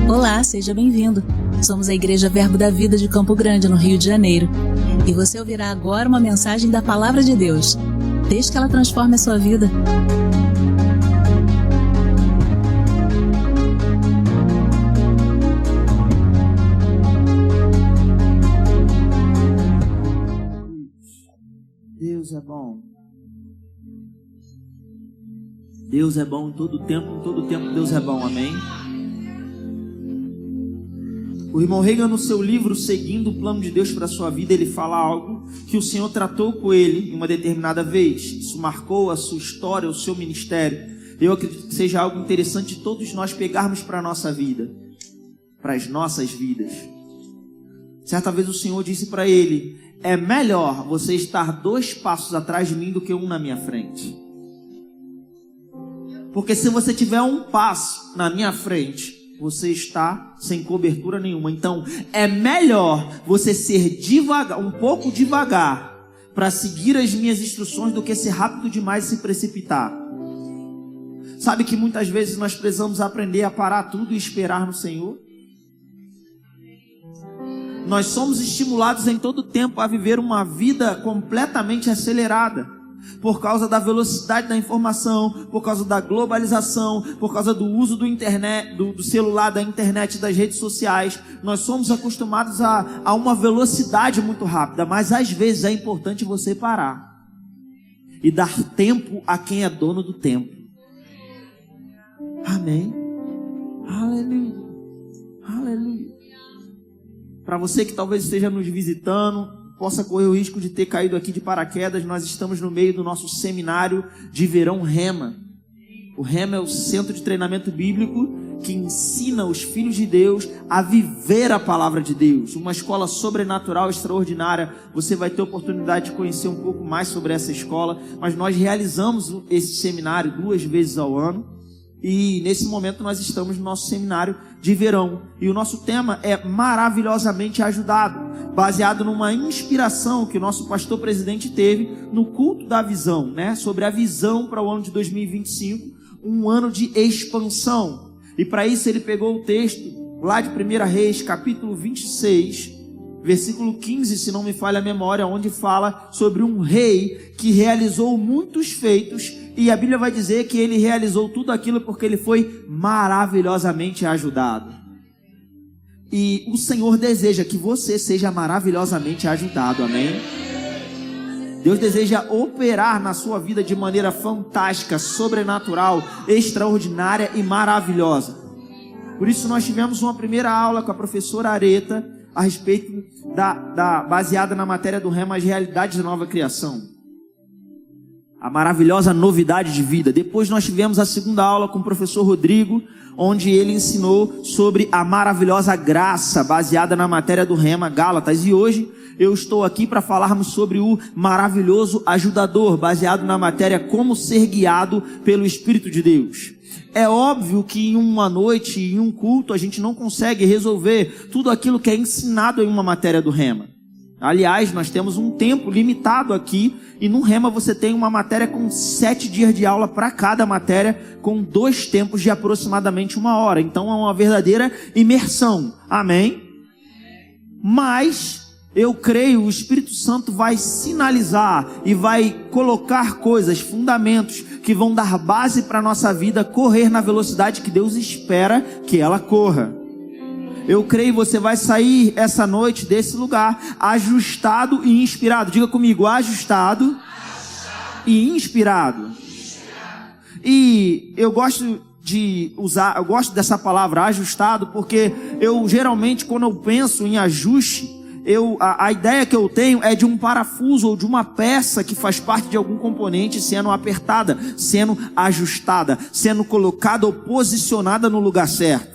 Olá, seja bem-vindo. Somos a Igreja Verbo da Vida de Campo Grande, no Rio de Janeiro. E você ouvirá agora uma mensagem da Palavra de Deus. Desde que ela transforme a sua vida. Deus é bom. Deus é bom em todo tempo Deus é bom, amém? O irmão Reagan, no seu livro Seguindo o Plano de Deus para a Sua Vida, ele fala algo que o Senhor tratou com ele em uma determinada vez. Isso marcou a sua história, o seu ministério. Eu acredito que seja algo interessante de todos nós pegarmos para a nossa vida, para as nossas vidas. Certa vez o Senhor disse para ele: é melhor você estar 2 passos atrás de mim do que 1 na minha frente. Porque se você tiver 1 passo na minha frente, você está sem cobertura nenhuma. Então, é melhor você ser devagar, um pouco devagar, para seguir as minhas instruções, do que ser rápido demais e se precipitar. Sabe que muitas vezes nós precisamos aprender a parar tudo e esperar no Senhor? Nós somos estimulados em todo tempo a viver uma vida completamente acelerada, por causa da velocidade da informação, por causa da globalização, por causa do uso do internet, do celular, da internet, das redes sociais. Nós somos acostumados a uma velocidade muito rápida, mas às vezes é importante você parar e dar tempo a quem é dono do tempo. Amém? Aleluia. Aleluia. Para você que talvez esteja nos visitando, possa correr o risco de ter caído aqui de paraquedas, nós estamos no meio do nosso seminário de verão Rema. O Rema é o centro de treinamento bíblico que ensina os filhos de Deus a viver a palavra de Deus. Uma escola sobrenatural, extraordinária. Você vai ter oportunidade de conhecer um pouco mais sobre essa escola, mas nós realizamos esse seminário 2 vezes ao ano. E nesse momento nós estamos no nosso seminário de verão. E o nosso tema é Maravilhosamente Ajudado, baseado numa inspiração que o nosso pastor presidente teve no culto da visão, né? Sobre a visão para o ano de 2025, um ano de expansão. E para isso ele pegou o texto lá de 1 Reis, capítulo 26, versículo 15, se não me falha a memória, onde fala sobre um rei que realizou muitos feitos. E a Bíblia vai dizer que ele realizou tudo aquilo porque ele foi maravilhosamente ajudado. E o Senhor deseja que você seja maravilhosamente ajudado, amém? Deus deseja operar na sua vida de maneira fantástica, sobrenatural, extraordinária e maravilhosa. Por isso nós tivemos uma primeira aula com a professora Areta a respeito baseada na matéria do Rema, as realidades da nova criação. A maravilhosa novidade de vida. Depois nós tivemos a segunda aula com o professor Rodrigo, onde ele ensinou sobre a maravilhosa graça, baseada na matéria do Rema, Gálatas. E hoje eu estou aqui para falarmos sobre o maravilhoso ajudador, baseado na matéria como ser guiado pelo Espírito de Deus. É óbvio que em uma noite, em um culto, a gente não consegue resolver tudo aquilo que é ensinado em uma matéria do Rema. Aliás, nós temos um tempo limitado aqui, e no Rema você tem uma matéria com 7 dias de aula para cada matéria, com 2 tempos de aproximadamente 1 hora. Então é uma verdadeira imersão. Amém? Mas eu creio, o Espírito Santo vai sinalizar e vai colocar coisas, fundamentos, que vão dar base para a nossa vida correr na velocidade que Deus espera que ela corra. Eu creio, você vai sair essa noite desse lugar ajustado e inspirado. Diga comigo, ajustado e inspirado. E eu gosto dessa palavra ajustado, porque eu geralmente, quando eu penso em ajuste, a ideia que eu tenho é de um parafuso ou de uma peça que faz parte de algum componente sendo apertada, sendo ajustada, sendo colocada ou posicionada no lugar certo.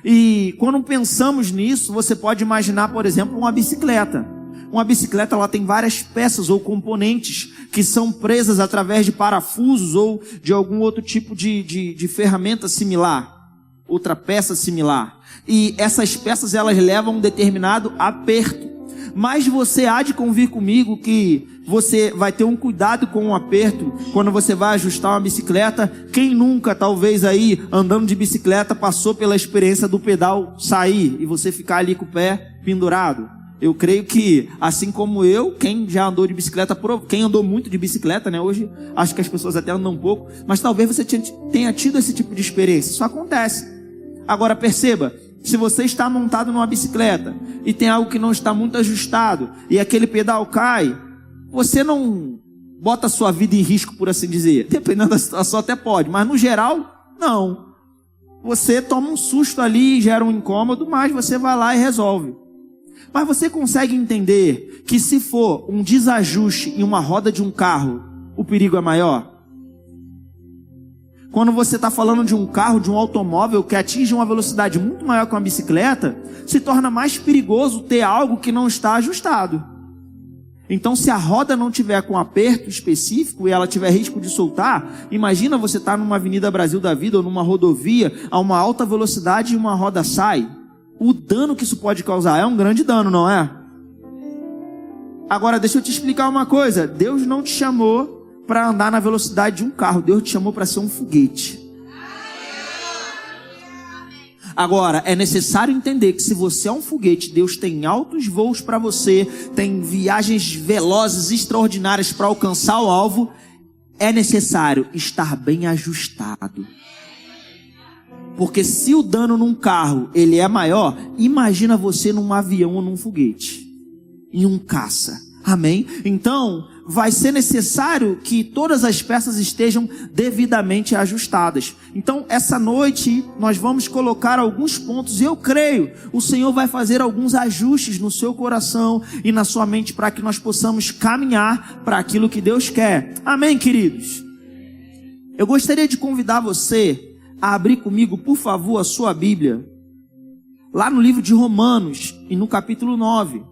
E quando pensamos nisso, você pode imaginar, por exemplo, uma bicicleta. Uma bicicleta, ela tem várias peças ou componentes que são presas através de parafusos ou de algum outro tipo de ferramenta similar, outra peça similar. E essas peças, elas levam um determinado aperto. mas você há de convir comigo que você vai ter um cuidado com o aperto quando você vai ajustar uma bicicleta. Quem nunca, talvez aí, andando de bicicleta, passou pela experiência do pedal sair e você ficar ali com o pé pendurado? Eu creio que, assim como eu, quem já andou de bicicleta, quem andou muito de bicicleta, né? Hoje, acho que as pessoas até andam um pouco, mas talvez você tenha tido esse tipo de experiência. Isso acontece. Agora, perceba, se você está montado numa bicicleta e tem algo que não está muito ajustado e aquele pedal cai, você não bota a sua vida em risco, por assim dizer. Dependendo da situação até pode, mas no geral, não. Você toma um susto ali, gera um incômodo, mas você vai lá e resolve. Mas você consegue entender que se for um desajuste em uma roda de um carro, o perigo é maior? Quando você está falando de um carro, de um automóvel que atinge uma velocidade muito maior que uma bicicleta, se torna mais perigoso ter algo que não está ajustado. Então, se a roda não tiver com aperto específico e ela tiver risco de soltar, imagina você estar numa Avenida Brasil da Vida ou numa rodovia a uma alta velocidade e uma roda sai. O dano que isso pode causar é um grande dano, não é? Agora, deixa eu te explicar uma coisa. Deus não te chamou para andar na velocidade de um carro. Deus te chamou para ser um foguete. Agora, é necessário entender que se você é um foguete, Deus tem altos voos para você, tem viagens velozes, extraordinárias para alcançar o alvo. É necessário estar bem ajustado. Porque se o dano num carro ele é maior, imagina você num avião ou num foguete, em um caça. Amém? Então, vai ser necessário que todas as peças estejam devidamente ajustadas. Então, essa noite, nós vamos colocar alguns pontos, e eu creio, o Senhor vai fazer alguns ajustes no seu coração e na sua mente, para que nós possamos caminhar para aquilo que Deus quer. Amém, queridos? Eu gostaria de convidar você a abrir comigo, por favor, a sua Bíblia, lá no livro de Romanos, e no capítulo 9.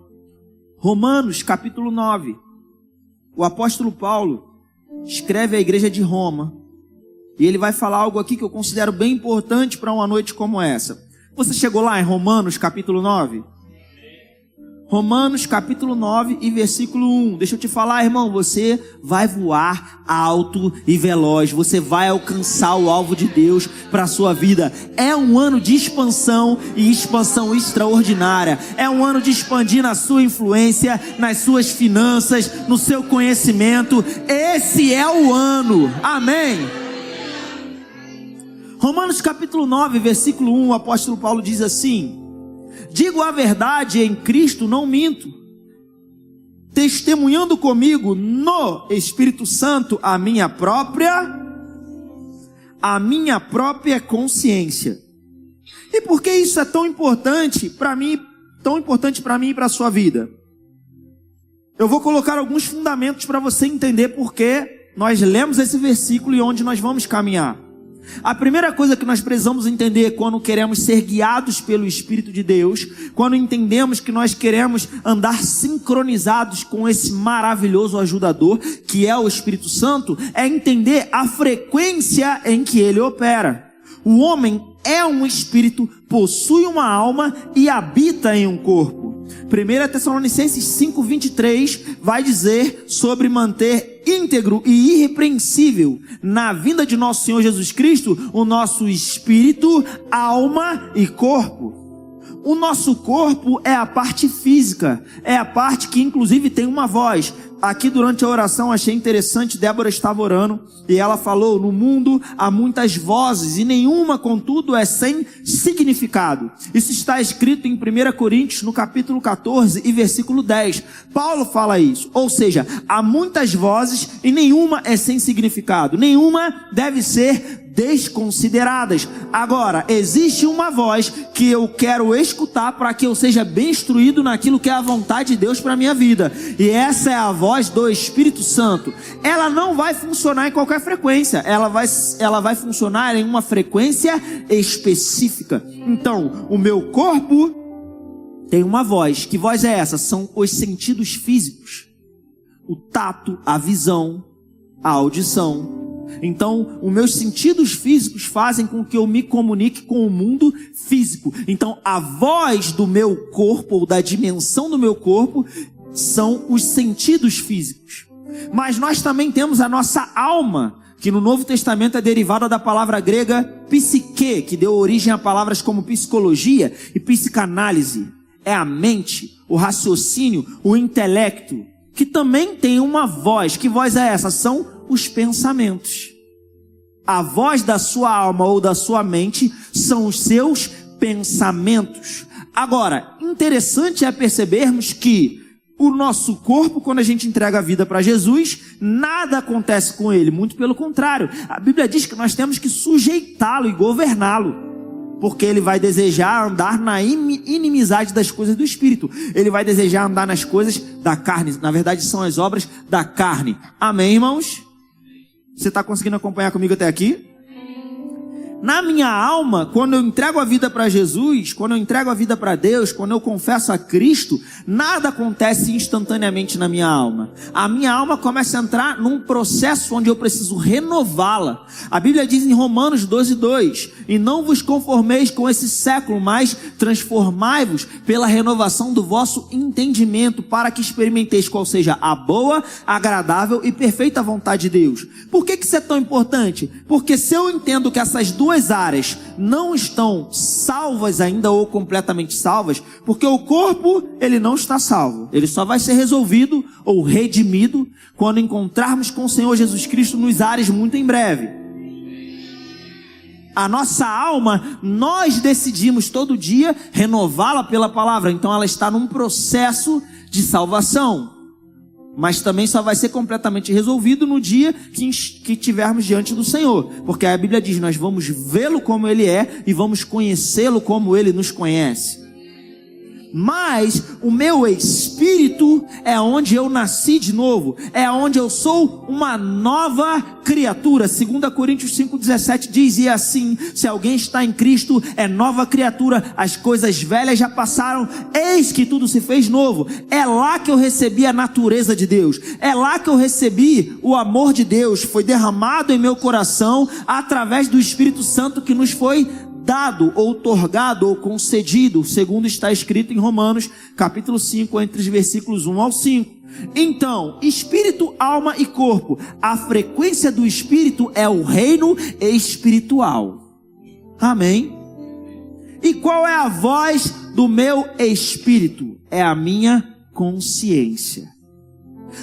Romanos, capítulo 9. O apóstolo Paulo escreve à igreja de Roma, e ele vai falar algo aqui que eu considero bem importante para uma noite como essa. Você chegou lá em Romanos, capítulo 9? Romanos, capítulo 9 e versículo 1. Deixa eu te falar, irmão, você vai voar alto e veloz. Você vai alcançar o alvo de Deus para a sua vida. É um ano de expansão e expansão extraordinária. É um ano de expandir na sua influência, nas suas finanças, no seu conhecimento. Esse é o ano. Amém? Romanos, capítulo 9, versículo 1, o apóstolo Paulo diz assim: digo a verdade em Cristo, não minto, testemunhando comigo no Espírito Santo a minha própria consciência. E por que isso é tão importante para mim e para a sua vida? Eu vou colocar alguns fundamentos para você entender por que nós lemos esse versículo e onde nós vamos caminhar. A primeira coisa que nós precisamos entender quando queremos ser guiados pelo Espírito de Deus, quando entendemos que nós queremos andar sincronizados com esse maravilhoso ajudador, que é o Espírito Santo, é entender a frequência em que ele opera. O homem é um espírito, possui uma alma e habita em um corpo. 1 Tessalonicenses 5:23 vai dizer sobre manter íntegro e irrepreensível na vinda de nosso Senhor Jesus Cristo o nosso espírito, alma e corpo. O nosso corpo é a parte física, é a parte que inclusive tem uma voz. Aqui durante a oração achei interessante, Débora estava orando e ela falou: no mundo há muitas vozes e nenhuma contudo é sem significado. Isso está escrito em 1 Coríntios no capítulo 14 e versículo 10. Paulo fala isso, ou seja, há muitas vozes e nenhuma é sem significado, nenhuma deve ser desconsideradas. Agora, existe uma voz que eu quero escutar para que eu seja bem instruído naquilo que é a vontade de Deus para a minha vida, e essa é a voz do Espírito Santo. Ela não vai funcionar em qualquer frequência, ela vai funcionar em uma frequência específica. Então, o meu corpo tem uma voz. Que voz é essa? São os sentidos físicos: o tato, a visão, a audição. Então, os meus sentidos físicos fazem com que eu me comunique com o mundo físico. Então, a voz do meu corpo, ou da dimensão do meu corpo, são os sentidos físicos. Mas nós também temos a nossa alma, que no Novo Testamento é derivada da palavra grega psique, que deu origem a palavras como psicologia e psicanálise. É a mente, o raciocínio, o intelecto, que também tem uma voz. Que voz é essa? São os pensamentos. A voz da sua alma ou da sua mente são os seus pensamentos. Agora, interessante é percebermos que o nosso corpo, quando a gente entrega a vida para Jesus, nada acontece com ele, muito pelo contrário. A Bíblia diz que nós temos que sujeitá-lo e governá-lo, porque ele vai desejar andar na inimizade das coisas do Espírito. Ele vai desejar andar nas coisas da carne. Na verdade, são as obras da carne. Amém, irmãos? Você está conseguindo acompanhar comigo até aqui? Na minha alma, quando eu entrego a vida para Jesus, quando eu entrego a vida para Deus, quando eu confesso a Cristo, nada acontece instantaneamente na minha alma. A minha alma começa a entrar num processo onde eu preciso renová-la. A Bíblia diz em Romanos 12:2: e não vos conformeis com esse século, mas transformai-vos pela renovação do vosso entendimento, para que experimenteis qual seja a boa, agradável e perfeita vontade de Deus. Por que isso é tão importante? Porque se eu entendo que essas duas áreas não estão salvas ainda ou completamente salvas, porque o corpo ele não está salvo, ele só vai ser resolvido ou redimido quando encontrarmos com o Senhor Jesus Cristo nos ares muito em breve. A nossa alma, nós decidimos todo dia renová-la pela palavra, então ela está num processo de salvação. Mas também só vai ser completamente resolvido no dia que estivermos diante do Senhor. Porque a Bíblia diz, nós vamos vê-lo como Ele é e vamos conhecê-lo como Ele nos conhece. Mas o meu espírito é onde eu nasci de novo, é onde eu sou uma nova criatura. 2 Coríntios 5,17 diz, e assim, se alguém está em Cristo, é nova criatura, as coisas velhas já passaram, eis que tudo se fez novo. É lá que eu recebi a natureza de Deus, é lá que eu recebi o amor de Deus, foi derramado em meu coração, através do Espírito Santo que nos foi dado, ou otorgado, ou concedido, segundo está escrito em Romanos, capítulo 5, entre os versículos 1 ao 5. Então, espírito, alma e corpo, a frequência do espírito é o reino espiritual. Amém? E qual é a voz do meu espírito? É a minha consciência.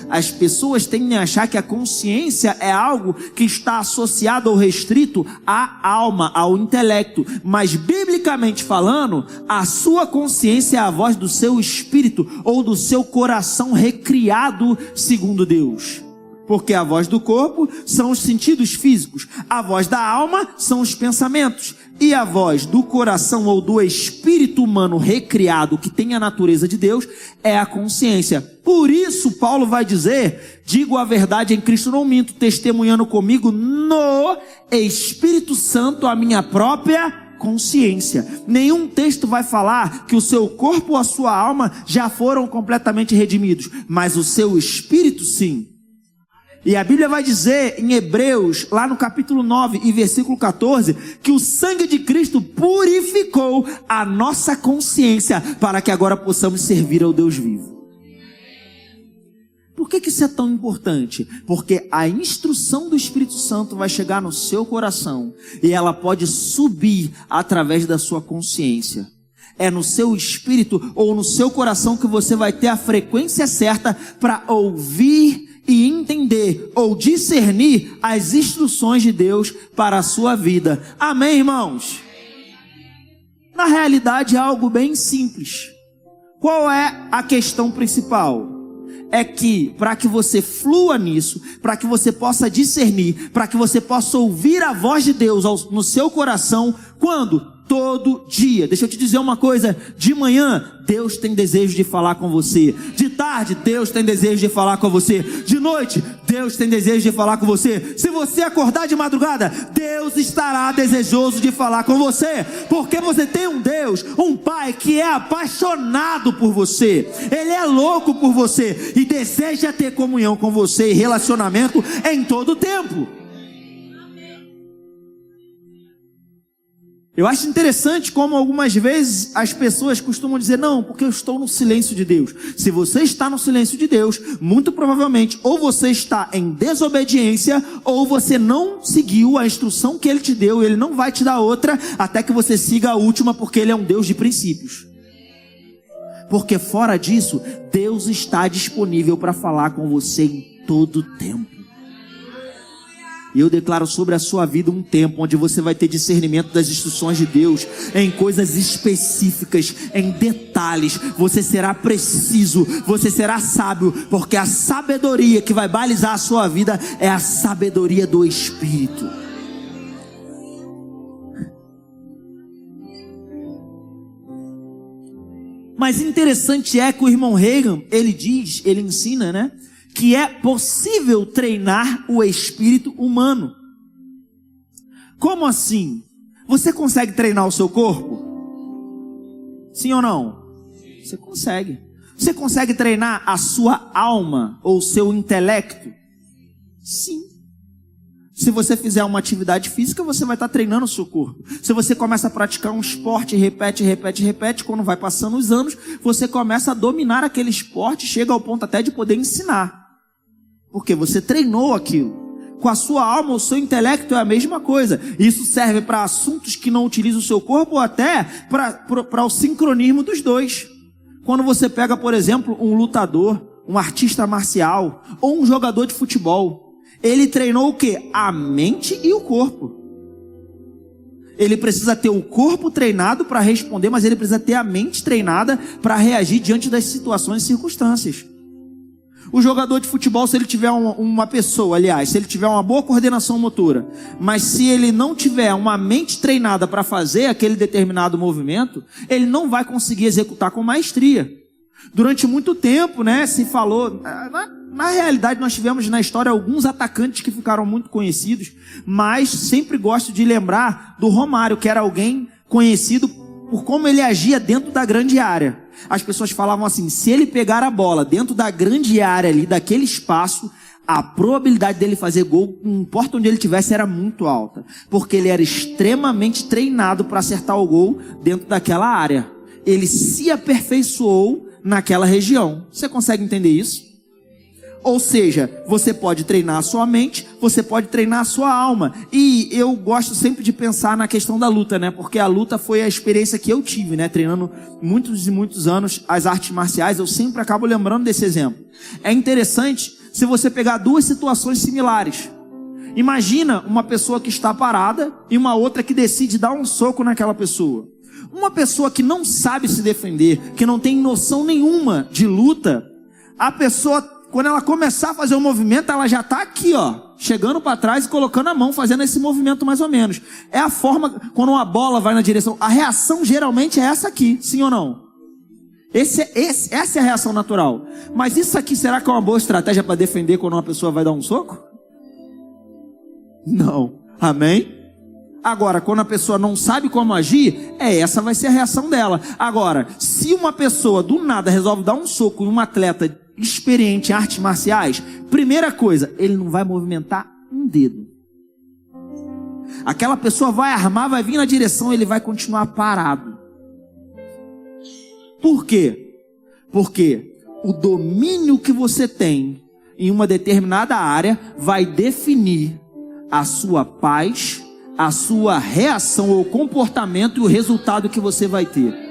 As pessoas tendem a achar que a consciência é algo que está associado ou restrito à alma, ao intelecto. Mas, biblicamente falando, a sua consciência é a voz do seu espírito ou do seu coração recriado segundo Deus. Porque a voz do corpo são os sentidos físicos, a voz da alma são os pensamentos, e a voz do coração ou do espírito humano recriado, que tem a natureza de Deus, é a consciência. Por isso Paulo vai dizer, digo a verdade em Cristo, não minto, testemunhando comigo no Espírito Santo a minha própria consciência. Nenhum texto vai falar que o seu corpo ou a sua alma já foram completamente redimidos, mas o seu espírito sim. E a Bíblia vai dizer em Hebreus, lá no capítulo 9 e versículo 14, que o sangue de Cristo purificou a nossa consciência para que agora possamos servir ao Deus vivo. Por que isso é tão importante? Porque a instrução do Espírito Santo vai chegar no seu coração e ela pode subir através da sua consciência. É no seu espírito ou no seu coração que você vai ter a frequência certa para ouvir e entender ou discernir as instruções de Deus para a sua vida. Amém, irmãos? Na realidade é algo bem simples. Qual é a questão principal? É que para que você flua nisso, para que você possa discernir, para que você possa ouvir a voz de Deus no seu coração, quando? Todo dia. Deixa eu te dizer uma coisa, de manhã Deus tem desejo de falar com você, de tarde Deus tem desejo de falar com você, de noite Deus tem desejo de falar com você. Se você acordar de madrugada, Deus estará desejoso de falar com você, porque você tem um Deus, um Pai que é apaixonado por você, Ele é louco por você e deseja ter comunhão com você e relacionamento em todo o tempo. Eu acho interessante como algumas vezes as pessoas costumam dizer, não, porque eu estou no silêncio de Deus. Se você está no silêncio de Deus, muito provavelmente ou você está em desobediência ou você não seguiu a instrução que Ele te deu. Ele não vai te dar outra até que você siga a última, porque Ele é um Deus de princípios. Porque fora disso, Deus está disponível para falar com você em todo tempo. E eu declaro sobre a sua vida um tempo onde você vai ter discernimento das instruções de Deus em coisas específicas, em detalhes. Você será preciso, você será sábio, porque a sabedoria que vai balizar a sua vida é a sabedoria do Espírito. Mas interessante é que o irmão Reagan, ele ensina, né? Que é possível treinar o espírito humano. Como assim? Você consegue treinar o seu corpo? Sim ou não? Você consegue. Você consegue treinar a sua alma ou o seu intelecto? Sim. Se você fizer uma atividade física, você vai estar treinando o seu corpo. Se você começa a praticar um esporte, repete, quando vai passando os anos, você começa a dominar aquele esporte, chega ao ponto até de poder ensinar. Porque você treinou aquilo. Com a sua alma, o seu intelecto é a mesma coisa. Isso serve para assuntos que não utilizam o seu corpo ou até para o sincronismo dos dois. Quando você pega, por exemplo, um lutador, um artista marcial ou um jogador de futebol, ele treinou o quê? A mente e o corpo. Ele precisa ter o corpo treinado para responder, mas ele precisa ter a mente treinada para reagir diante das situações e circunstâncias. O jogador de futebol, se ele tiver se ele tiver uma boa coordenação motora, mas se ele não tiver uma mente treinada para fazer aquele determinado movimento, ele não vai conseguir executar com maestria. Durante muito tempo, né, se falou, na realidade nós tivemos na história alguns atacantes que ficaram muito conhecidos, mas sempre gosto de lembrar do Romário, que era alguém conhecido por como ele agia dentro da grande área. As pessoas falavam assim, se ele pegar a bola dentro da grande área ali, daquele espaço, a probabilidade dele fazer gol, não importa onde ele estivesse, era muito alta. Porque ele era extremamente treinado para acertar o gol dentro daquela área. Ele se aperfeiçoou naquela região. Você consegue entender isso? Ou seja, você pode treinar a sua mente, você pode treinar a sua alma. E eu gosto sempre de pensar na questão da luta, né? Porque a luta foi a experiência que eu tive, né? Treinando muitos e muitos anos as artes marciais, eu sempre acabo lembrando desse exemplo. É interessante se você pegar duas situações similares. Imagina uma pessoa que está parada e uma outra que decide dar um soco naquela pessoa. Uma pessoa que não sabe se defender, que não tem noção nenhuma de luta, a pessoa, quando ela começar a fazer o movimento, ela já está aqui, ó, chegando para trás e colocando a mão, fazendo esse movimento mais ou menos. É a forma, quando uma bola vai na direção, a reação geralmente é essa aqui, sim ou não? Essa é a reação natural. Mas isso aqui, será que é uma boa estratégia para defender quando uma pessoa vai dar um soco? Não. Amém? Agora, quando a pessoa não sabe como agir, essa vai ser a reação dela. Agora, se uma pessoa do nada resolve dar um soco em um atleta experiente em artes marciais, primeira coisa, ele não vai movimentar um dedo. Aquela pessoa vai armar, vai vir na direção, ele vai continuar parado. Por quê? Porque o domínio que você tem em uma determinada área vai definir a sua paz, a sua reação ou comportamento e o resultado que você vai ter.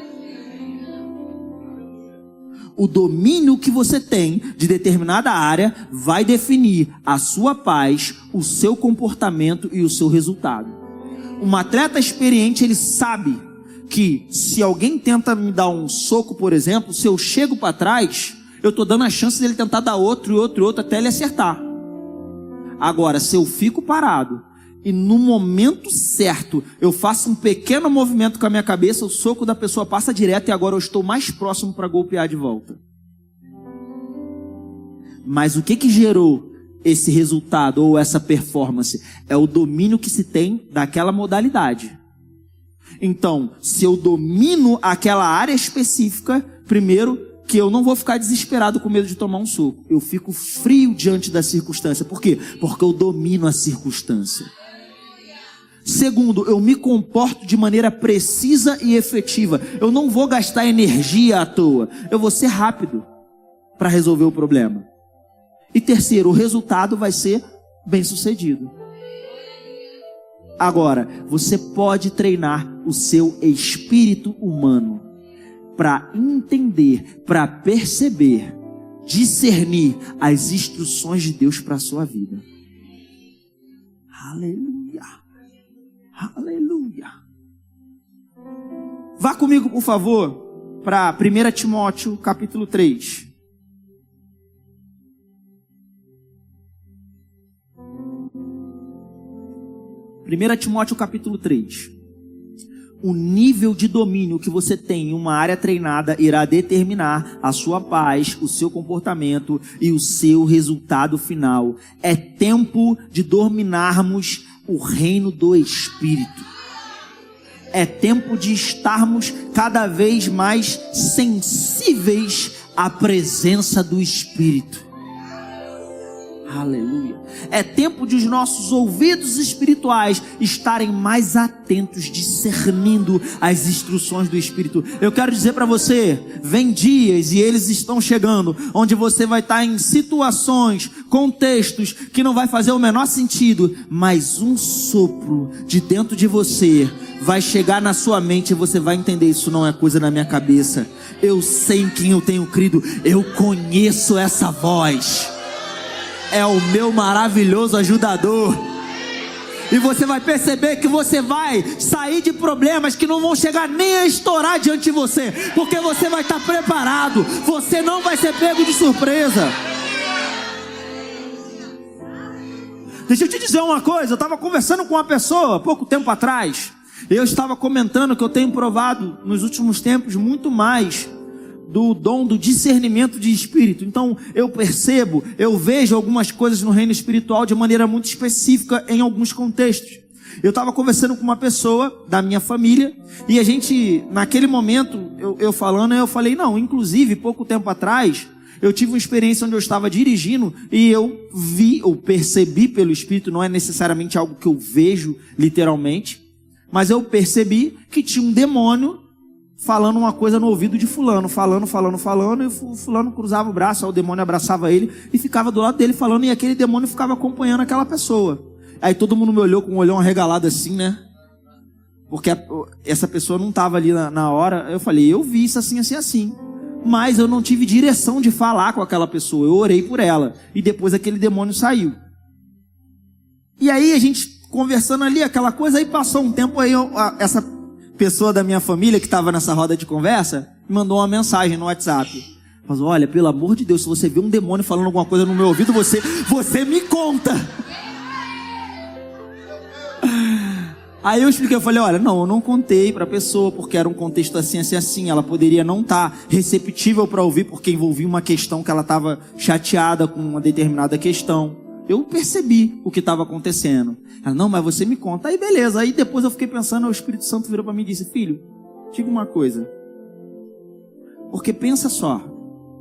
O domínio que você tem de determinada área vai definir a sua paz, o seu comportamento e o seu resultado. Um atleta experiente, ele sabe que se alguém tenta me dar um soco, por exemplo, se eu chego para trás, eu estou dando a chance dele tentar dar outro até ele acertar. Agora, se eu fico parado e no momento certo eu faço um pequeno movimento com a minha cabeça, o soco da pessoa passa direto e agora eu estou mais próximo para golpear de volta. Mas o que gerou esse resultado ou essa performance? É o domínio que se tem daquela modalidade. Então, se eu domino aquela área específica, primeiro que eu não vou ficar desesperado com medo de tomar um soco. Eu fico frio diante da circunstância. Por quê? Porque eu domino a circunstância. Segundo, eu me comporto de maneira precisa e efetiva. Eu não vou gastar energia à toa. Eu vou ser rápido para resolver o problema. E terceiro, o resultado vai ser bem-sucedido. Agora, você pode treinar o seu espírito humano para entender, para perceber, discernir as instruções de Deus para a sua vida. Aleluia. Aleluia. Vá comigo, por favor, para 1 Timóteo, capítulo 3. Primeira Timóteo, capítulo 3. O nível de domínio que você tem em uma área treinada irá determinar a sua paz, o seu comportamento e o seu resultado final. É tempo de dominarmos o reino do Espírito. É tempo de estarmos cada vez mais sensíveis à presença do Espírito. Aleluia. É tempo de os nossos ouvidos espirituais estarem mais atentos, discernindo as instruções do Espírito. Eu quero dizer para você, vem dias e eles estão chegando, onde você vai estar em situações, contextos que não vai fazer o menor sentido, mas um sopro de dentro de você vai chegar na sua mente e você vai entender, isso não é coisa na minha cabeça. Eu sei em quem eu tenho crido, eu conheço essa voz. É o meu maravilhoso ajudador. E você vai perceber que você vai sair de problemas que não vão chegar nem a estourar diante de você, porque você vai estar preparado. Você não vai ser pego de surpresa. Deixa eu te dizer uma coisa. Eu estava conversando com uma pessoa pouco tempo atrás. Eu estava comentando que eu tenho provado nos últimos tempos muito mais do dom do discernimento de espírito. Então eu percebo, eu vejo algumas coisas no reino espiritual de maneira muito específica em alguns contextos. Eu estava conversando com uma pessoa da minha família e a gente, naquele momento, eu falei, não, inclusive pouco tempo atrás eu tive uma experiência onde eu estava dirigindo e eu vi, ou percebi pelo Espírito, não é necessariamente algo que eu vejo literalmente, mas eu percebi que tinha um demônio falando uma coisa no ouvido de fulano, falando, e o fulano cruzava o braço, aí o demônio abraçava ele e ficava do lado dele falando, e aquele demônio ficava acompanhando aquela pessoa. Aí todo mundo me olhou com um olhão arregalado assim, né? Porque essa pessoa não estava ali na hora. Eu falei, eu vi isso assim, assim, assim. Mas eu não tive direção de falar com aquela pessoa, eu orei por ela. E depois aquele demônio saiu. E aí a gente conversando ali, aquela coisa, aí passou um tempo, aí essa pessoa da minha família que estava nessa roda de conversa me mandou uma mensagem no WhatsApp. Falou, olha, pelo amor de Deus, se você vê um demônio falando alguma coisa no meu ouvido, você me conta. Aí eu expliquei, eu falei, olha, não, eu não contei para a pessoa, porque era um contexto assim, assim, assim. Ela poderia não estar receptível para ouvir, porque envolvia uma questão que ela estava chateada com uma determinada questão. Eu percebi o que estava acontecendo. Ela, não, mas você me conta. Aí beleza, aí depois eu fiquei pensando, o Espírito Santo virou para mim e disse, filho, diga uma coisa. Porque pensa só,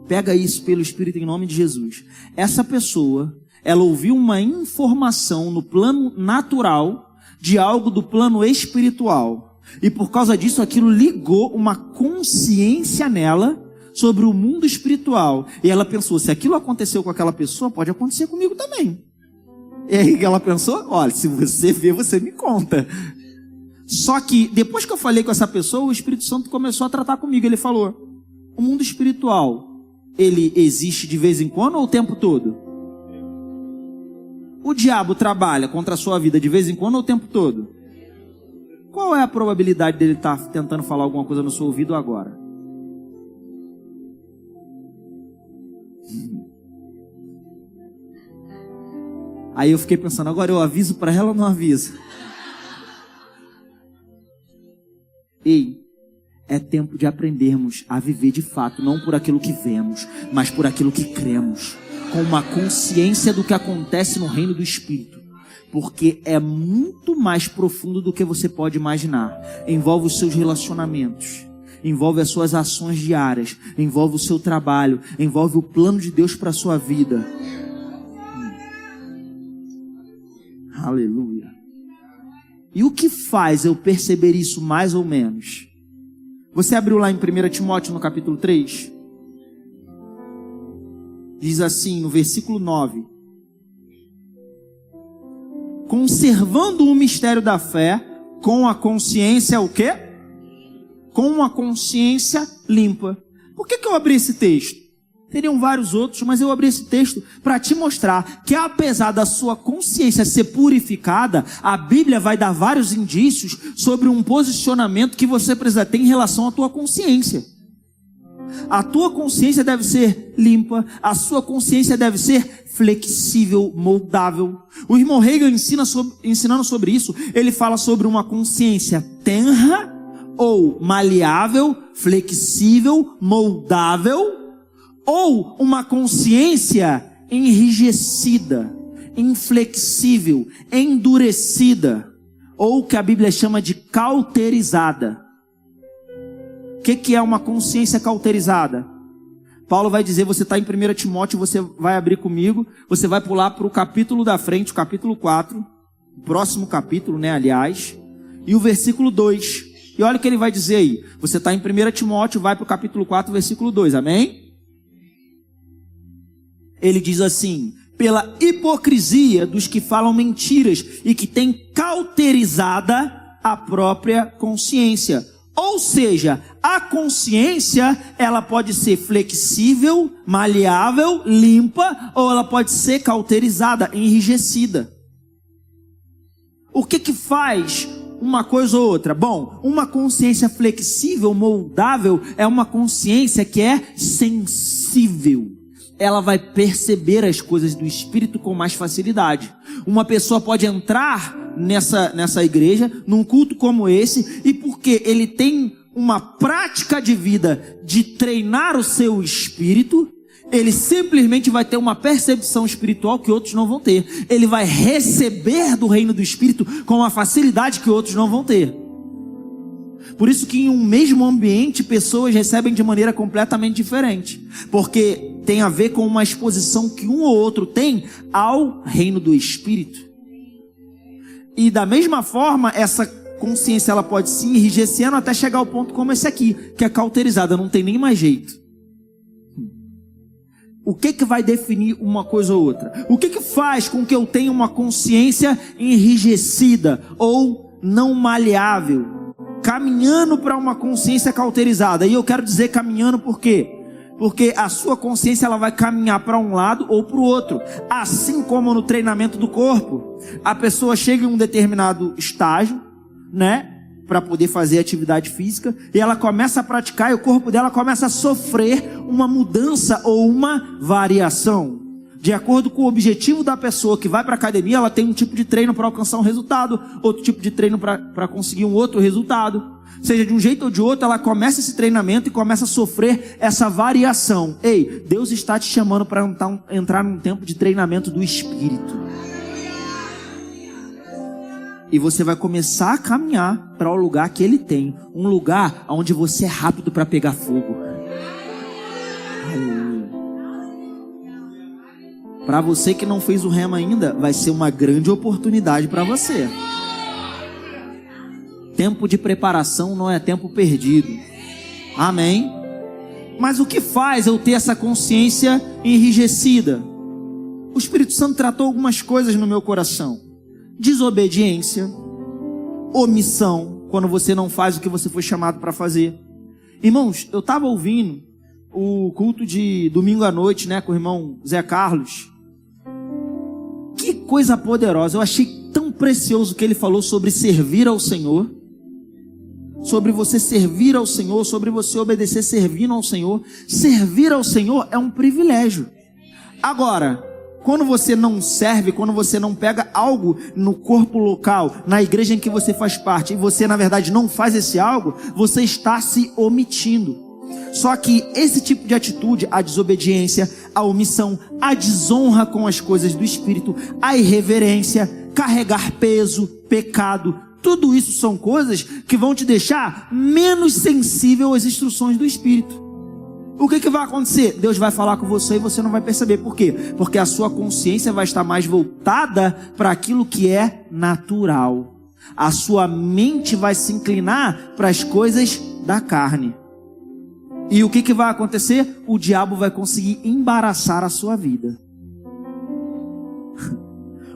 pega isso pelo Espírito em nome de Jesus. Essa pessoa, ela ouviu uma informação no plano natural de algo do plano espiritual. E por causa disso, aquilo ligou uma consciência nela sobre o mundo espiritual. E ela pensou, se aquilo aconteceu com aquela pessoa, pode acontecer comigo também. E aí ela pensou, olha, se você vê, você me conta. Só que depois que eu falei com essa pessoa, o Espírito Santo começou a tratar comigo. Ele falou, o mundo espiritual, ele existe de vez em quando ou o tempo todo? O diabo trabalha contra a sua vida de vez em quando ou o tempo todo? Qual é a probabilidade dele estar tentando falar alguma coisa no seu ouvido agora? Aí eu fiquei pensando, agora eu aviso para ela ou não aviso? Ei, é tempo de aprendermos a viver de fato, não por aquilo que vemos, mas por aquilo que cremos, com uma consciência do que acontece no reino do Espírito, porque é muito mais profundo do que você pode imaginar. Envolve os seus relacionamentos, envolve as suas ações diárias, envolve o seu trabalho, envolve o plano de Deus para a sua vida. Aleluia. E o que faz eu perceber isso mais ou menos? Você abriu lá em 1 Timóteo no capítulo 3? Diz assim, no versículo 9. Conservando o mistério da fé com a consciência o quê? Com a consciência limpa. Por que eu abri esse texto? Teriam vários outros, mas eu abri esse texto para te mostrar que apesar da sua consciência ser purificada, a Bíblia vai dar vários indícios sobre um posicionamento que você precisa ter em relação à tua consciência. A tua consciência deve ser limpa, a sua consciência deve ser flexível, moldável. O irmão Hegel ensinando sobre isso, ele fala sobre uma consciência tenra ou maleável, flexível, moldável, ou uma consciência enrijecida, inflexível, endurecida, ou o que a Bíblia chama de cauterizada. O que é uma consciência cauterizada? Paulo vai dizer, você está em 1 Timóteo, você vai abrir comigo, você vai pular para o capítulo da frente, o capítulo 4, o próximo capítulo, aliás, e o versículo 2. E olha o que ele vai dizer aí. Você está em 1 Timóteo, vai para o capítulo 4, versículo 2, amém? Ele diz assim: pela hipocrisia dos que falam mentiras e que têm cauterizada a própria consciência. Ou seja, a consciência, ela pode ser flexível, maleável, limpa, ou ela pode ser cauterizada, enrijecida. O que faz uma coisa ou outra? Bom, uma consciência flexível, moldável, é uma consciência que é sensível. Ela vai perceber as coisas do Espírito com mais facilidade. Uma pessoa pode entrar nessa igreja, num culto como esse, e porque ele tem uma prática de vida de treinar o seu espírito, ele simplesmente vai ter uma percepção espiritual que outros não vão ter. Ele vai receber do reino do Espírito com uma facilidade que outros não vão ter. Por isso que em um mesmo ambiente, pessoas recebem de maneira completamente diferente. Porque tem a ver com uma exposição que um ou outro tem ao reino do Espírito. E da mesma forma, essa consciência ela pode se enrijecendo até chegar ao ponto como esse aqui, que é cauterizada, não tem nem mais jeito. O que vai definir uma coisa ou outra? O que faz com que eu tenha uma consciência enrijecida ou não maleável, caminhando para uma consciência cauterizada? E eu quero dizer caminhando por quê? Porque a sua consciência ela vai caminhar para um lado ou para o outro. Assim como no treinamento do corpo, a pessoa chega em um determinado estágio, para poder fazer atividade física, e ela começa a praticar e o corpo dela começa a sofrer uma mudança ou uma variação. De acordo com o objetivo da pessoa que vai para a academia, ela tem um tipo de treino para alcançar um resultado, outro tipo de treino para conseguir um outro resultado. Seja de um jeito ou de outro, ela começa esse treinamento e começa a sofrer essa variação. Ei, Deus está te chamando para entrar num tempo de treinamento do Espírito. E você vai começar a caminhar para o lugar que Ele tem. Um lugar onde você é rápido para pegar fogo. Para você que não fez o rema ainda, vai ser uma grande oportunidade para você. Tempo de preparação não é tempo perdido. Amém? Mas o que faz eu ter essa consciência enrijecida? O Espírito Santo tratou algumas coisas no meu coração. Desobediência, omissão, quando você não faz o que você foi chamado para fazer. Irmãos, eu estava ouvindo o culto de domingo à noite, com o irmão Zé Carlos. Que coisa poderosa. Eu achei tão precioso o que ele falou sobre servir ao Senhor. Sobre você servir ao Senhor, sobre você obedecer servindo ao Senhor. Servir ao Senhor é um privilégio. Agora, quando você não serve, quando você não pega algo no corpo local, na igreja em que você faz parte, e você na verdade não faz esse algo, você está se omitindo. Só que esse tipo de atitude, a desobediência, a omissão, a desonra com as coisas do Espírito, a irreverência, carregar peso, pecado, tudo isso são coisas que vão te deixar menos sensível às instruções do Espírito. O que vai acontecer? Deus vai falar com você e você não vai perceber. Por quê? Porque a sua consciência vai estar mais voltada para aquilo que é natural. A sua mente vai se inclinar para as coisas da carne. E o que vai acontecer? O diabo vai conseguir embaraçar a sua vida.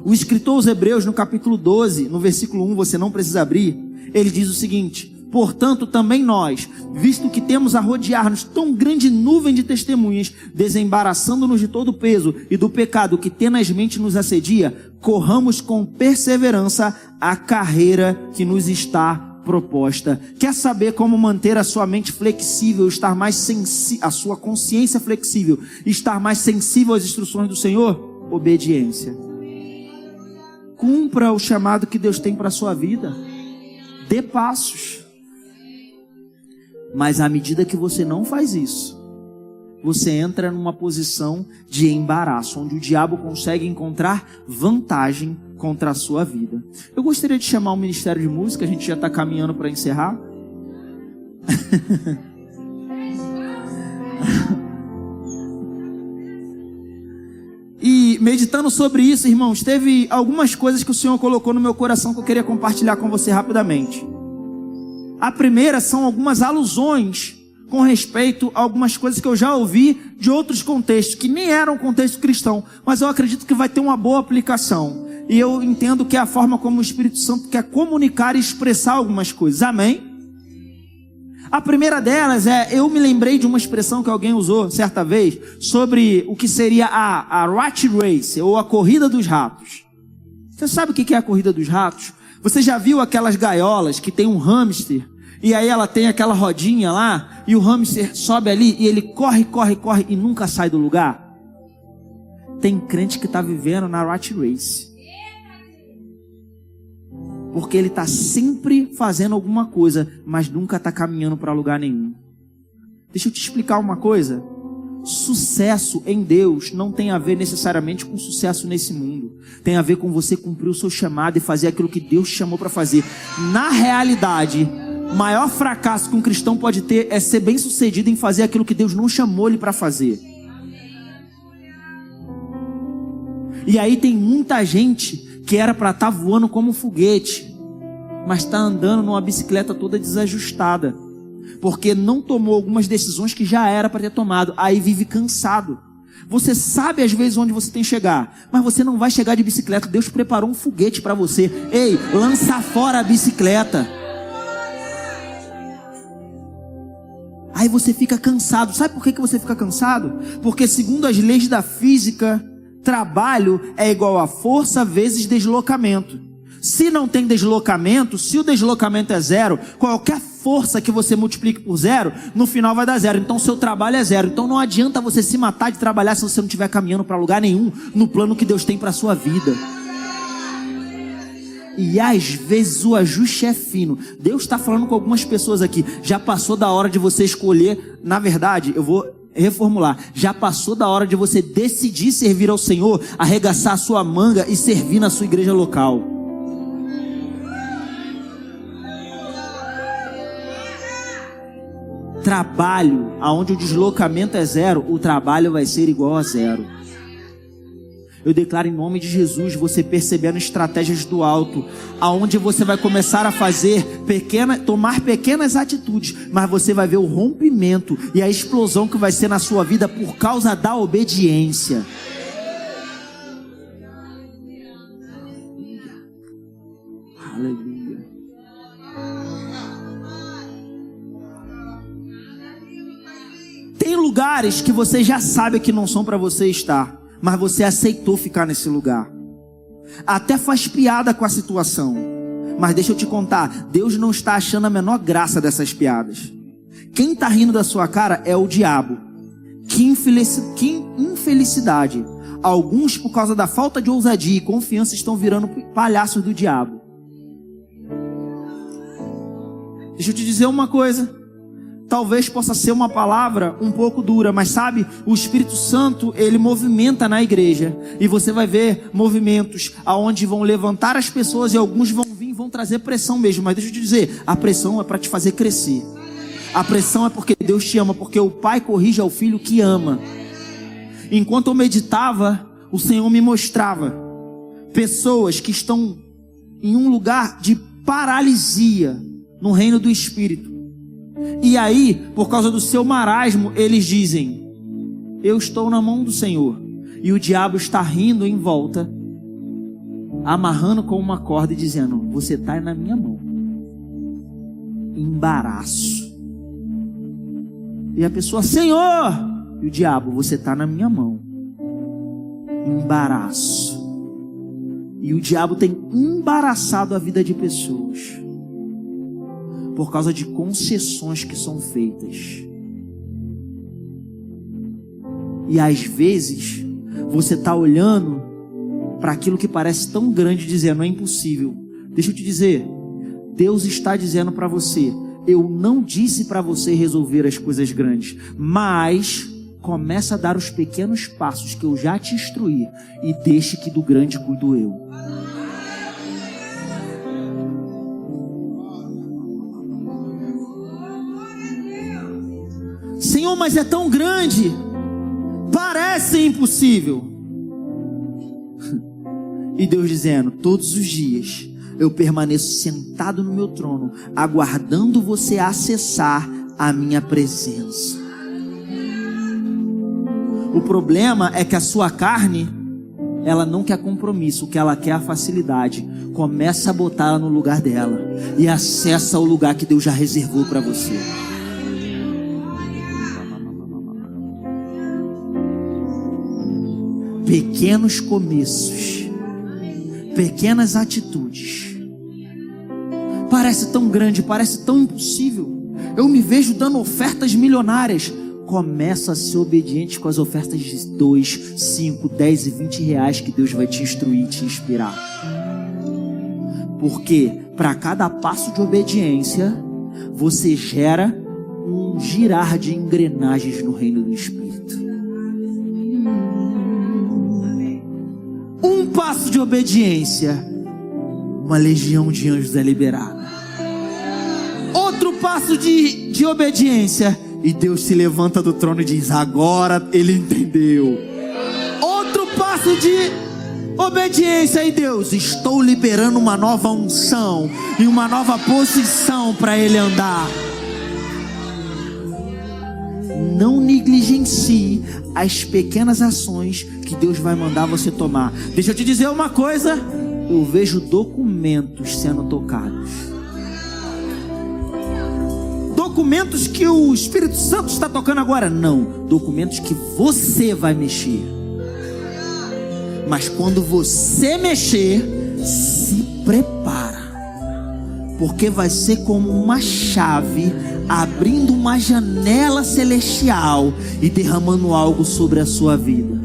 O escritor aos Hebreus, no capítulo 12, no versículo 1, você não precisa abrir, ele diz o seguinte: portanto, também nós, visto que temos a rodear-nos tão grande nuvem de testemunhas, desembaraçando-nos de todo o peso e do pecado que tenazmente nos assedia, corramos com perseverança a carreira que nos está proposta. Quer saber como manter a sua mente flexível, estar mais a sua consciência flexível, estar mais sensível às instruções do Senhor? Obediência. Cumpra o chamado que Deus tem para a sua vida. Dê passos. Mas à medida que você não faz isso, você entra numa posição de embaraço, onde o diabo consegue encontrar vantagem contra a sua vida. Eu gostaria de chamar o Ministério de Música, a gente já está caminhando para encerrar. E meditando sobre isso, irmãos, teve algumas coisas que o Senhor colocou no meu coração que eu queria compartilhar com você rapidamente. A primeira são algumas alusões com respeito a algumas coisas que eu já ouvi de outros contextos, que nem eram contexto cristão, mas eu acredito que vai ter uma boa aplicação. E eu entendo que é a forma como o Espírito Santo quer comunicar e expressar algumas coisas. Amém? A primeira delas eu me lembrei de uma expressão que alguém usou certa vez sobre o que seria a rat race, ou a corrida dos ratos. Você sabe o que é a corrida dos ratos? Você já viu aquelas gaiolas que tem um hamster, e aí ela tem aquela rodinha lá, e o hamster sobe ali, e ele corre, corre, corre, e nunca sai do lugar? Tem crente que está vivendo na rat race. Porque ele está sempre fazendo alguma coisa, mas nunca está caminhando para lugar nenhum. Deixa eu te explicar uma coisa. Sucesso em Deus não tem a ver necessariamente com sucesso nesse mundo. Tem a ver com você cumprir o seu chamado e fazer aquilo que Deus te chamou para fazer. Na realidade, o maior fracasso que um cristão pode ter é ser bem sucedido em fazer aquilo que Deus não chamou ele para fazer. E aí tem muita gente que era para estar voando como um foguete, mas está andando numa bicicleta toda desajustada, porque não tomou algumas decisões que já era para ter tomado. Aí vive cansado. Você sabe às vezes onde você tem que chegar, mas você não vai chegar de bicicleta. Deus preparou um foguete para você. Ei, lança fora a bicicleta. Aí você fica cansado. Sabe por que você fica cansado? Porque segundo as leis da física, trabalho é igual a força vezes deslocamento. Se não tem deslocamento, se o deslocamento é zero, qualquer força que você multiplique por zero, no final vai dar zero. Então seu trabalho é zero. Então não adianta você se matar de trabalhar se você não estiver caminhando para lugar nenhum no plano que Deus tem para a sua vida. E às vezes o ajuste é fino. Deus está falando com algumas pessoas aqui. Já passou da hora de você escolher. Na verdade, eu vou reformular. Já passou da hora de você decidir servir ao Senhor, arregaçar a sua manga e servir na sua igreja local. Trabalho, aonde o deslocamento é zero, o trabalho vai ser igual a zero. Eu declaro em nome de Jesus, você percebendo estratégias do alto, aonde você vai começar a tomar pequenas atitudes, mas você vai ver o rompimento e a explosão que vai ser na sua vida por causa da obediência. Aleluia. Tem lugares que você já sabe que não são para você estar, mas você aceitou ficar nesse lugar. Até faz piada com a situação. Mas deixa eu te contar, Deus não está achando a menor graça dessas piadas. Quem está rindo da sua cara é o diabo. Que infelicidade. Alguns, por causa da falta de ousadia e confiança, estão virando palhaços do diabo. Deixa eu te dizer uma coisa. Talvez possa ser uma palavra um pouco dura, mas sabe, o Espírito Santo, ele movimenta na igreja. E você vai ver movimentos aonde vão levantar as pessoas e alguns vão vir e vão trazer pressão mesmo. Mas deixa eu te dizer, a pressão é para te fazer crescer. A pressão é porque Deus te ama, porque o pai corrige ao filho que ama. Enquanto eu meditava, o Senhor me mostrava pessoas que estão em um lugar de paralisia no reino do Espírito. E aí, por causa do seu marasmo, eles dizem: eu estou na mão do Senhor. E o diabo está rindo em volta, amarrando com uma corda e dizendo: você está na minha mão. Embaraço. E a pessoa: Senhor! E o diabo: você está na minha mão. Embaraço. E o diabo tem embaraçado a vida de pessoas por causa de concessões que são feitas. E às vezes você está olhando para aquilo que parece tão grande, dizendo: é impossível. Deixa eu te dizer, Deus está dizendo para você: eu não disse para você resolver as coisas grandes, mas começa a dar os pequenos passos que eu já te instruí, e deixe que do grande cuido eu. Senhor, mas é tão grande, parece impossível. E Deus dizendo: todos os dias eu permaneço sentado no meu trono, aguardando você acessar a minha presença. O problema é que a sua carne, ela não quer compromisso, o que ela quer é a facilidade. Começa a botar ela no lugar dela e acessa o lugar que Deus já reservou para você. Pequenos começos, pequenas atitudes. Parece tão grande, parece tão impossível. Eu me vejo dando ofertas milionárias. Começa a ser obediente com as ofertas de 2, 5, 10 e 20 reais que Deus vai te instruir e te inspirar. Porque para cada passo de obediência, você gera um girar de engrenagens no reino do Espírito. Um passo de obediência, uma legião de anjos é liberada. Outro passo de obediência, e Deus se levanta do trono e diz: agora ele entendeu. Outro passo de obediência, e Deus: estou liberando uma nova unção e uma nova posição para ele andar. Não negligencie as pequenas ações que Deus vai mandar você tomar. Deixa eu te dizer uma coisa: eu vejo documentos sendo tocados. Documentos que o Espírito Santo está tocando agora? Não, documentos que você vai mexer. Mas quando você mexer, se prepara, porque vai ser como uma chave abrindo uma janela celestial e derramando algo sobre a sua vida.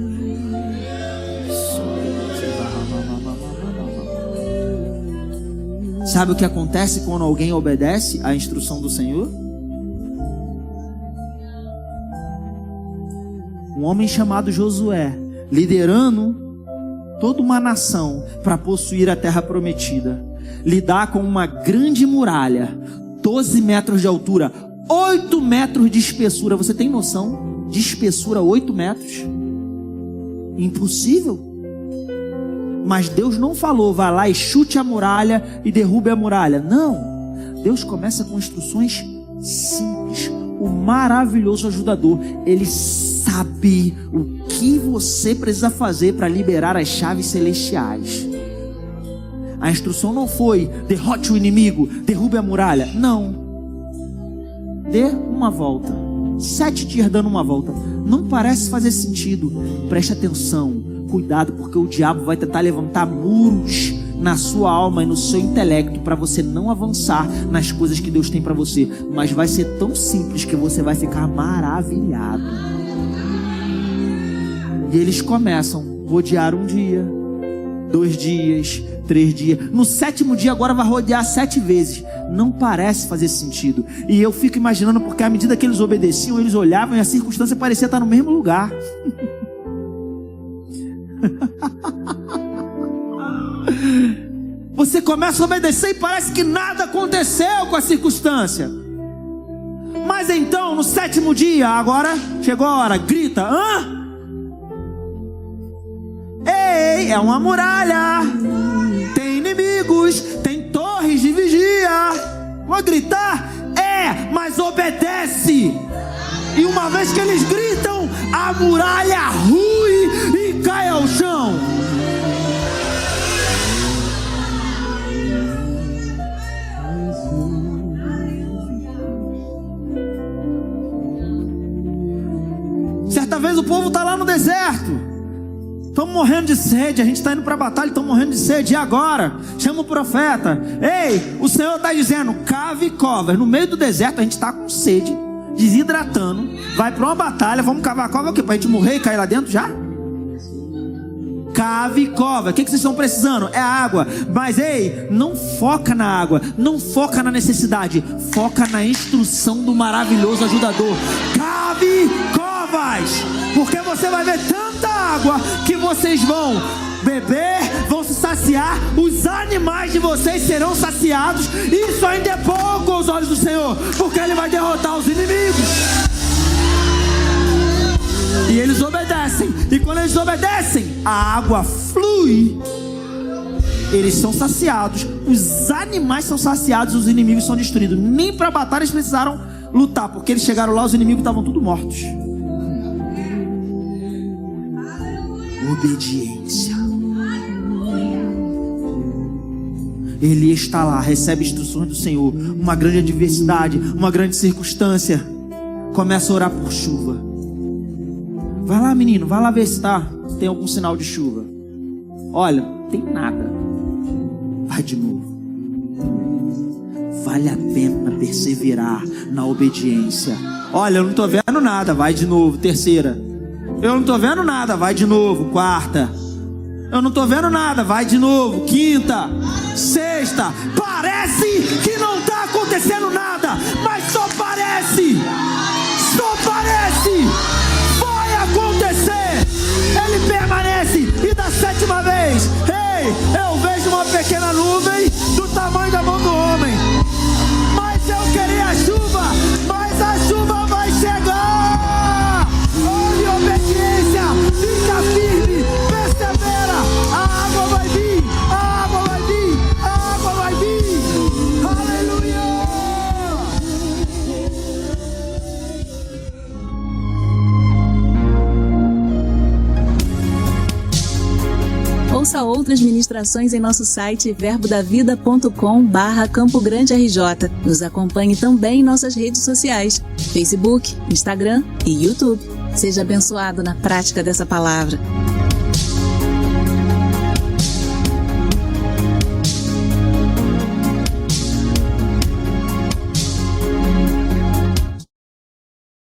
Sabe o que acontece quando alguém obedece à instrução do Senhor? Um homem chamado Josué, liderando toda uma nação para possuir a terra prometida, lidar com uma grande muralha, 12 metros de altura, 8 metros de espessura. Você tem noção de espessura 8 metros? Impossível. Mas Deus não falou: vai lá e chute a muralha e derrube a muralha. Não. Deus começa com instruções simples. O maravilhoso ajudador, ele sabe o que você precisa fazer para liberar as chaves celestiais. A instrução não foi: derrote o inimigo, derrube a muralha. Não. Dê uma volta. 7 dias dando uma volta. Não parece fazer sentido. Preste atenção. Cuidado, porque o diabo vai tentar levantar muros na sua alma e no seu intelecto para você não avançar nas coisas que Deus tem para você. Mas vai ser tão simples que você vai ficar maravilhado. E eles começam a rodear um dia, 2 dias, 3 dias. No 7º dia agora vai rodear 7 vezes. Não parece fazer sentido. E eu fico imaginando, porque à medida que eles obedeciam, eles olhavam e a circunstância parecia estar no mesmo lugar. Você começa a obedecer e parece que nada aconteceu com a circunstância. Mas então, no 7º dia, agora chegou a hora, grita: hã? Ei, é uma muralha, tem inimigos, tem torres de vigia. Vai gritar? Mas obedece. E uma vez que eles gritam, a muralha rui e cai ao chão. Certa vez o povo está lá no deserto. Estamos morrendo de sede, a gente está indo para a batalha, estamos morrendo de sede. E agora? Chama o profeta. Ei, o Senhor está dizendo, cave covas. No meio do deserto a gente está com sede, desidratando. Vai para uma batalha, vamos cavar cova o quê? Para a gente morrer e cair lá dentro já? Cave cova. O que vocês estão precisando? É água. Mas ei, não foca na água, não foca na necessidade, foca na instrução do maravilhoso ajudador. Cave covas, porque você vai ver tanta água que vocês vão beber, vão se saciar, os animais de vocês serão saciados. Isso ainda é pouco aos olhos do Senhor, porque Ele vai derrotar os inimigos. E eles obedecem. E quando eles obedecem, a água flui. Eles são saciados, os animais são saciados, os inimigos são destruídos. Nem para a batalha eles precisaram lutar, porque eles chegaram lá, os inimigos estavam todos mortos. Obediência. Ele está lá, recebe instruções do Senhor. Uma grande adversidade, uma grande circunstância, começa a orar por chuva. Vai lá, menino, vai lá ver se tem algum sinal de chuva. Olha, não tem nada. Vai de novo. Vale a pena perseverar na obediência. Olha, eu não estou vendo nada. Vai de novo. Terceira. Eu não estou vendo nada. Vai de novo. Quarta. Eu não estou vendo nada. Vai de novo. Quinta. Sexta. Parece que não está acontecendo nada, mas só parece. Só parece. Vai acontecer. Ele permanece. E da sétima vez, ei, eu vejo uma pequena nuvem do tamanho da mão do homem. Mas eu queria a chuva, mas a chuva vai chegar. Olhe a obediência, fica firme, persevera. A água vai vir, a água vai vir, a água vai vir. Aleluia. Ouça outras ministrações em nosso site verbodavida.com/Campo Grande RJ. Nos acompanhe também em nossas redes sociais, Facebook, Instagram e YouTube. Seja abençoado na prática dessa palavra.